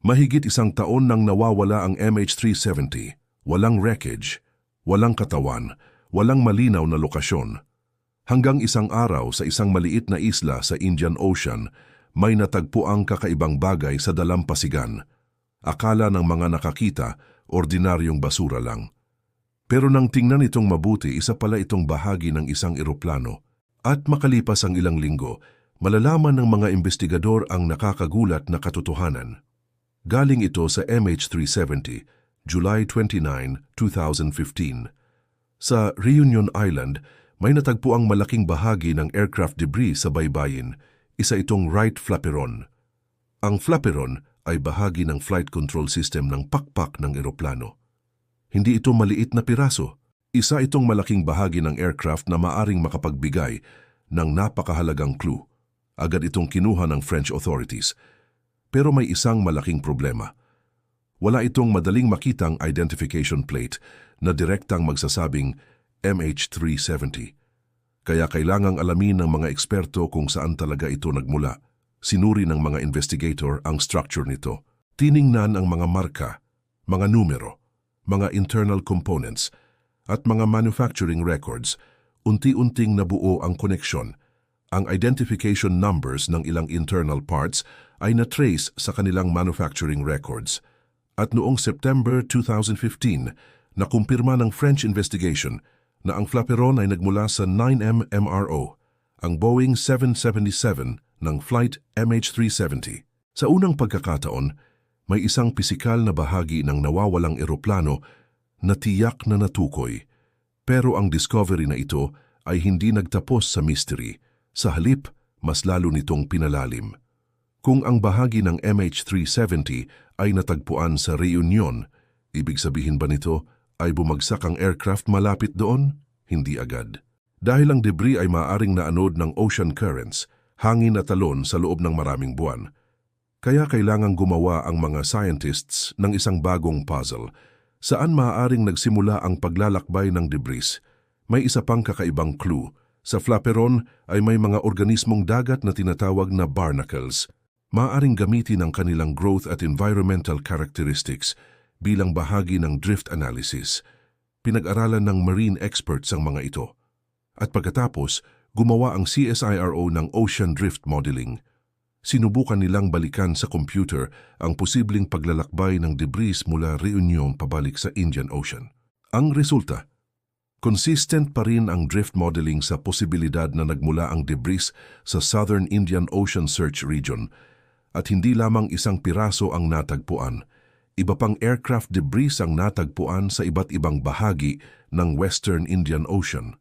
Mahigit 1 taon nang nawawala ang MH370, walang wreckage, walang katawan, walang malinaw na lokasyon. Hanggang isang araw sa isang maliit na isla sa Indian Ocean, may natagpuang kakaibang bagay sa dalampasigan. Akala ng mga nakakita, ordinaryong basura lang. Pero nang tingnan itong mabuti, isa pala itong bahagi ng isang eroplano. At makalipas ang ilang linggo, malalaman ng mga investigador ang nakakagulat na katotohanan. Galing ito sa MH370, July 29, 2015. Sa Reunion Island, may natagpuang malaking bahagi ng aircraft debris sa baybayin, isa itong right flaperon. Ang flaperon ay bahagi ng flight control system ng pakpak ng eroplano. Hindi ito maliit na piraso. Isa itong malaking bahagi ng aircraft na maaring makapagbigay ng napakahalagang clue. Agad itong kinuha ng French authorities. Pero may isang malaking problema. Wala itong madaling makitang identification plate na direktang magsasabing MH370. Kaya kailangang alamin ng mga eksperto kung saan talaga ito nagmula. Sinuri ng mga investigator ang structure nito. Tiningnan ang mga marka, mga numero, mga internal components, at mga manufacturing records. Unti-unting nabuo ang koneksyon. Ang identification numbers ng ilang internal parts ay na-trace sa kanilang manufacturing records. At noong September 2015, nakumpirma ng French investigation na ang flaperon ay nagmula sa 9M MRO, ang Boeing 777 ng flight MH370. Sa unang pagkakataon, may isang pisikal na bahagi ng nawawalang eroplano na tiyak na natukoy. Pero ang discovery na ito ay hindi nagtapos sa mystery. Sa halip, mas lalo nitong pinalalim. Kung ang bahagi ng MH370 ay natagpuan sa Reunion, ibig sabihin ba nito ay bumagsak ang aircraft malapit doon? Hindi agad. Dahil ang debris ay maaaring naanod ng ocean currents, hangin at talon sa loob ng maraming buwan. Kaya kailangang gumawa ang mga scientists ng isang bagong puzzle. Saan maaaring nagsimula ang paglalakbay ng debris? May isa pang kakaibang clue. Sa flaperon ay may mga organismong dagat na tinatawag na barnacles. Maaaring gamitin ang kanilang growth at environmental characteristics bilang bahagi ng drift analysis. Pinag-aralan ng marine experts ang mga ito. At pagkatapos, gumawa ang CSIRO ng ocean drift modeling. Sinubukan nilang balikan sa computer ang posibleng paglalakbay ng debris mula Reunion pabalik sa Indian Ocean. Ang resulta, consistent pa rin ang drift modeling sa posibilidad na nagmula ang debris sa Southern Indian Ocean Search Region at hindi lamang isang piraso ang natagpuan. Iba pang aircraft debris ang natagpuan sa iba't ibang bahagi ng Western Indian Ocean.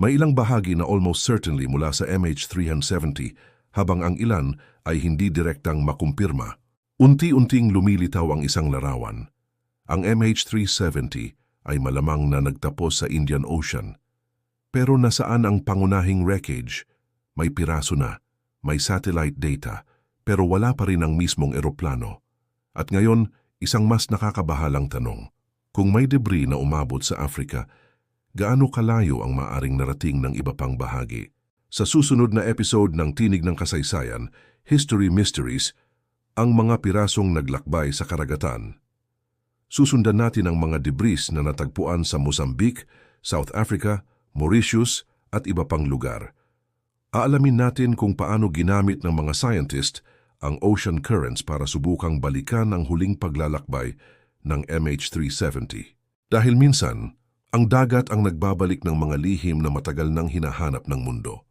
May ilang bahagi na almost certainly mula sa MH370 habang ang ilan ay hindi direktang makumpirma. Unti-unting lumilitaw ang isang larawan. Ang MH370 ay malamang na nagtapos sa Indian Ocean. Pero nasaan ang pangunahing wreckage? May piraso na, may satellite data, pero wala pa rin ang mismong eroplano. At ngayon, isang mas nakakabahalang tanong. Kung may debris na umabot sa Africa, gaano kalayo ang maaring narating ng iba pang bahagi? Sa susunod na episode ng Tinig ng Kasaysayan, History Mysteries, ang mga pirasong naglakbay sa karagatan. Susundan natin ang mga debris na natagpuan sa Mozambique, South Africa, Mauritius at iba pang lugar. Aalamin natin kung paano ginamit ng mga scientist ang ocean currents para subukang balikan ang huling paglalakbay ng MH370. Dahil minsan, ang dagat ang nagbabalik ng mga lihim na matagal nang hinahanap ng mundo.